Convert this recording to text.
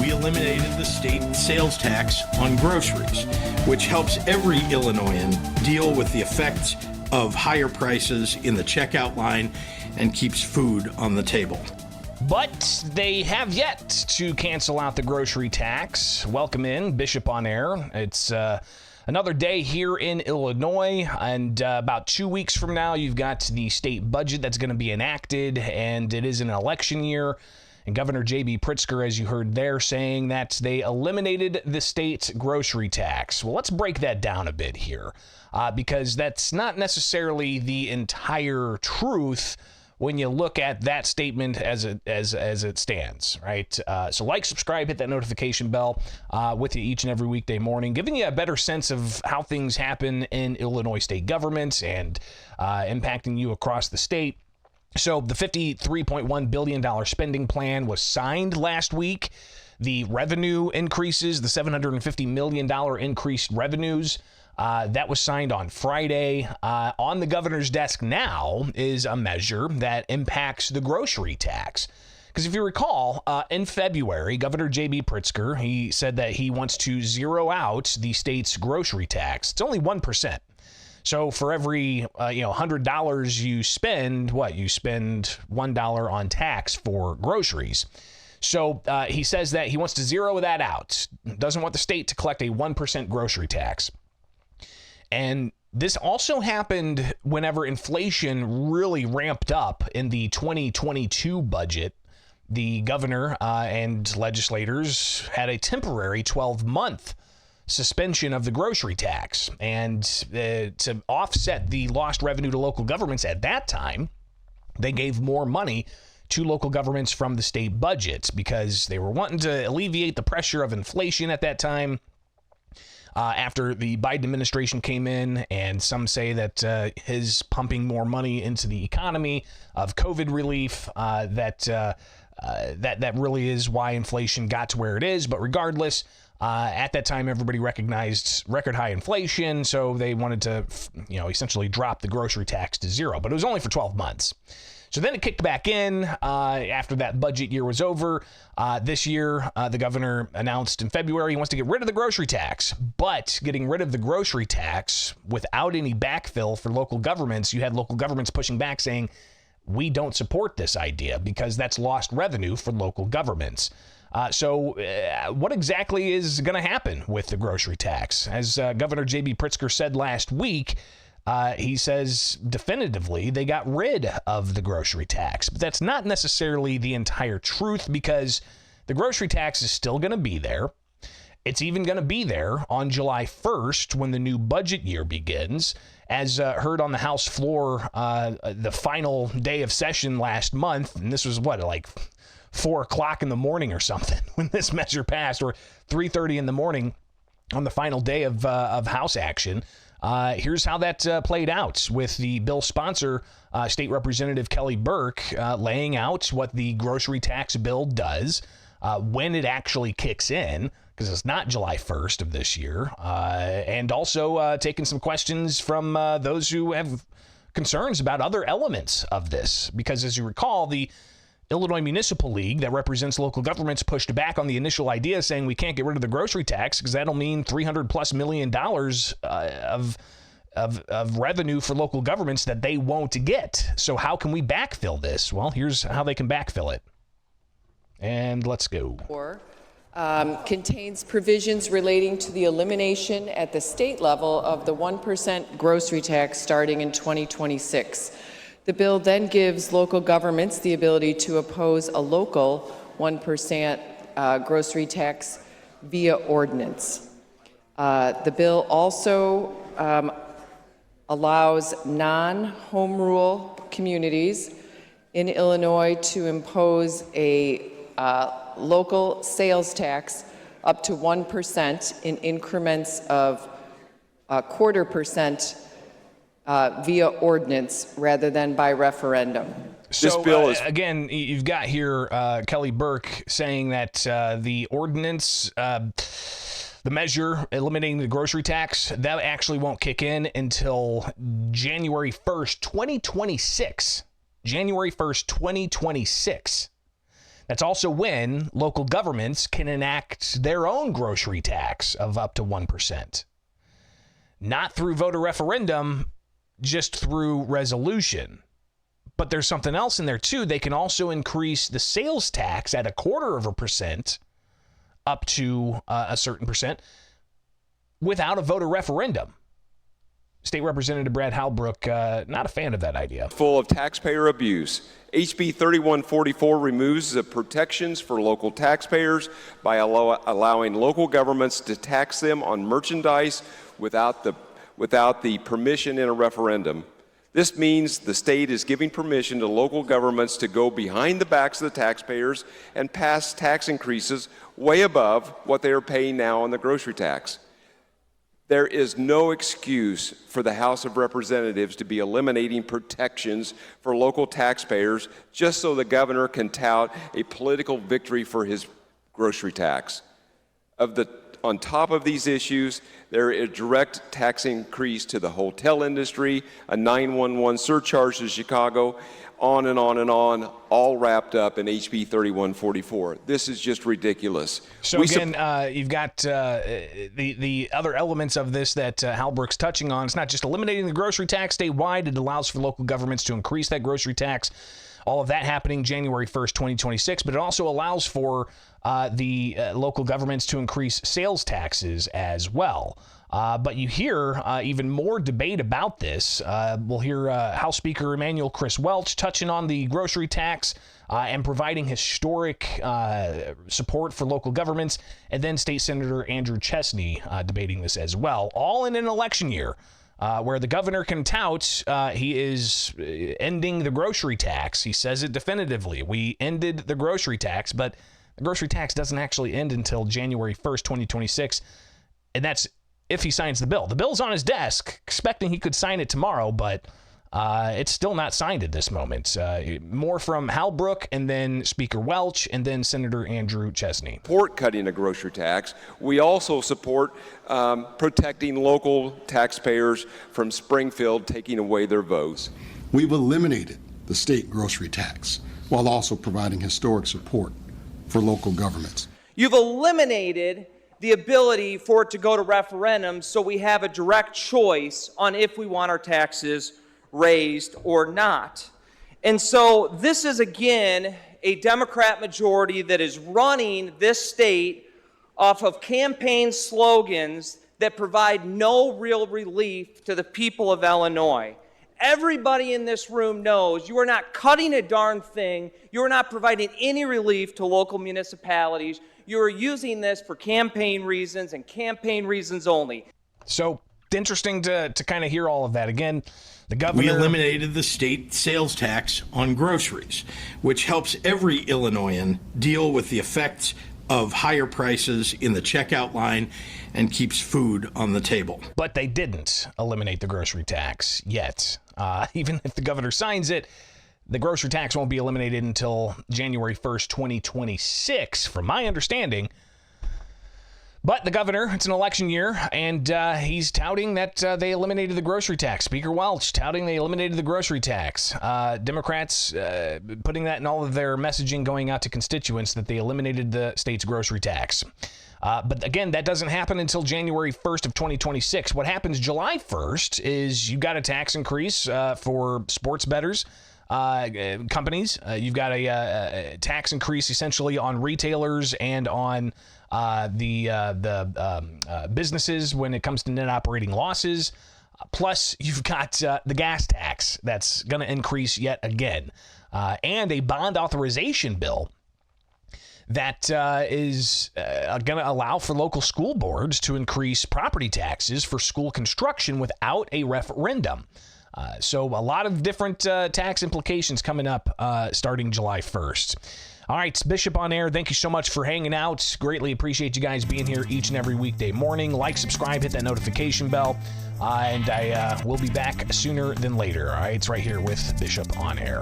we eliminated the state sales tax on groceries, which helps every Illinoisan deal with the effects of higher prices in the checkout line and keeps food on the table. But they have yet to cancel out the grocery tax. Welcome in, Bishop on Air. It's another day here in Illinois, and about 2 weeks from now, you've got the state budget that's going to be enacted, and it is an election year. And Governor J.B. Pritzker, as you heard there, saying that they eliminated the state grocery tax. Well, let's break that down a bit here, because that's not necessarily the entire truth when you look at that statement as it stands, right? So like, subscribe, hit that notification bell with you each and every weekday morning, giving you a better sense of how things happen in Illinois state government and impacting you across the state. So the $53.1 billion spending plan was signed last week. The revenue increases, the $750 million increased revenues, that was signed on Friday. On the governor's desk now is a measure that impacts the grocery tax. Because if you recall, in February, Governor J.B. Pritzker, he said that he wants to zero out the state's grocery tax. It's only 1%. So for every $100 you spend, you spend $1 on tax for groceries. So he says that he wants to zero that out. Doesn't want the state to collect a 1% grocery tax. And this also happened whenever inflation really ramped up in the 2022 budget. The governor and legislators had a temporary 12-month suspension of the grocery tax. And to offset the lost revenue to local governments at that time, they gave more money to local governments from the state budgets because they were wanting to alleviate the pressure of inflation at that time. After the Biden administration came in, and some say that his pumping more money into the economy of COVID relief, that really is why inflation got to where it is. But regardless, at that time, everybody recognized record high inflation, so they wanted to, essentially drop the grocery tax to zero. But it was only for 12 months. So then it kicked back in after that budget year was over. This year, the governor announced in February he wants to get rid of the grocery tax. But getting rid of the grocery tax without any backfill for local governments, you had local governments pushing back saying, we don't support this idea because that's lost revenue for local governments. So what exactly is going to happen with the grocery tax? As Governor J.B. Pritzker said last week, he says definitively they got rid of the grocery tax. But that's not necessarily the entire truth because the grocery tax is still going to be there. It's even going to be there on July 1st when the new budget year begins. As heard on the House floor, the final day of session last month, and this was 4 o'clock in the morning or something when this measure passed, or 3:30 in the morning on the final day of House action. Here's how that played out with the bill sponsor, State Representative Kelly Burke, laying out what the grocery tax bill does, when it actually kicks in, because it's not July 1st of this year, and also taking some questions from those who have concerns about other elements of this. Because as you recall, the Illinois Municipal League that represents local governments pushed back on the initial idea, saying we can't get rid of the grocery tax because that'll mean $300+ million of revenue for local governments that they won't get. So how can we backfill this? Well, here's how they can backfill it. And let's go. Contains provisions relating to the elimination at the state level of the 1% grocery tax starting in 2026. The bill then gives local governments the ability to oppose a local 1% grocery tax via ordinance. The bill also allows non-home rule communities in Illinois to impose a local sales tax up to 1% in increments of 0.25% via ordinance rather than by referendum. So, this bill is again, you've got here Kelly Burke saying that the ordinance, the measure eliminating the grocery tax, that actually won't kick in until January 1st, 2026. January 1st, 2026. That's also when local governments can enact their own grocery tax of up to 1%. Not through voter referendum, just through resolution. But there's something else in there too. They can also increase the sales tax at 0.25% up to a certain percent without a voter referendum. State Representative Brad Halbrook, not a fan of that idea. Full of taxpayer abuse. HB 3144 removes the protections for local taxpayers by allowing local governments to tax them on merchandise without the permission in a referendum. This means the state is giving permission to local governments to go behind the backs of the taxpayers and pass tax increases way above what they are paying now on the grocery tax. There is no excuse for the House of Representatives to be eliminating protections for local taxpayers just so the governor can tout a political victory for his grocery tax. On top of these issues, there is a direct tax increase to the hotel industry, a 911 surcharge to Chicago, on and on and on, all wrapped up in HB 3144. This is just ridiculous. So again, you've got the other elements of this that Halbrook's touching on. It's not just eliminating the grocery tax statewide. It allows for local governments to increase that grocery tax. All of that happening January 1st, 2026. But it also allows for the local governments to increase sales taxes as well. But you hear even more debate about this. We'll hear House Speaker Emanuel Chris Welch touching on the grocery tax and providing historic support for local governments. And then State Senator Andrew Chesney debating this as well, all in an election year. Where the governor can tout he is ending the grocery tax. He says it definitively. We ended the grocery tax, but the grocery tax doesn't actually end until January 1st, 2026. And that's if he signs the bill. The bill's on his desk, expecting he could sign it tomorrow, but it's still not signed at this moment. More from Halbrook, and then Speaker Welch, and then Senator Andrew Chesney. Support cutting a grocery tax. We also support protecting local taxpayers from Springfield taking away their votes. We've eliminated the state grocery tax while also providing historic support for local governments. You've eliminated the ability for it to go to referendum, so we have a direct choice on if we want our taxes raised or not. And so this is, again, a Democrat majority that is running this state off of campaign slogans that provide no real relief to the people of Illinois. Everybody in this room knows you are not cutting a darn thing. You are not providing any relief to local municipalities. You are using this for campaign reasons and campaign reasons only. So interesting to kind of hear all of that. Again, the governor... We eliminated the state sales tax on groceries, which helps every Illinoisan deal with the effects of higher prices in the checkout line and keeps food on the table. But they didn't eliminate the grocery tax yet. Even if the governor signs it, the grocery tax won't be eliminated until January 1st, 2026, from my understanding. But the governor, it's an election year, and he's touting that they eliminated the grocery tax. Speaker Welch touting they eliminated the grocery tax. Democrats putting that in all of their messaging going out to constituents that they eliminated the state's grocery tax. But again, that doesn't happen until January 1st of 2026. What happens July 1st is you've got a tax increase for sports bettors. Companies. You've got a tax increase essentially on retailers and on the businesses when it comes to net operating losses. Plus, you've got the gas tax that's going to increase yet again, and a bond authorization bill that is going to allow for local school boards to increase property taxes for school construction without a referendum. So a lot of different tax implications coming up starting July 1st. All right, Bishop on Air, thank you so much for hanging out. Greatly appreciate you guys being here each and every weekday morning. Like, subscribe, hit that notification bell, and I will be back sooner than later. All right, it's right here with Bishop on Air.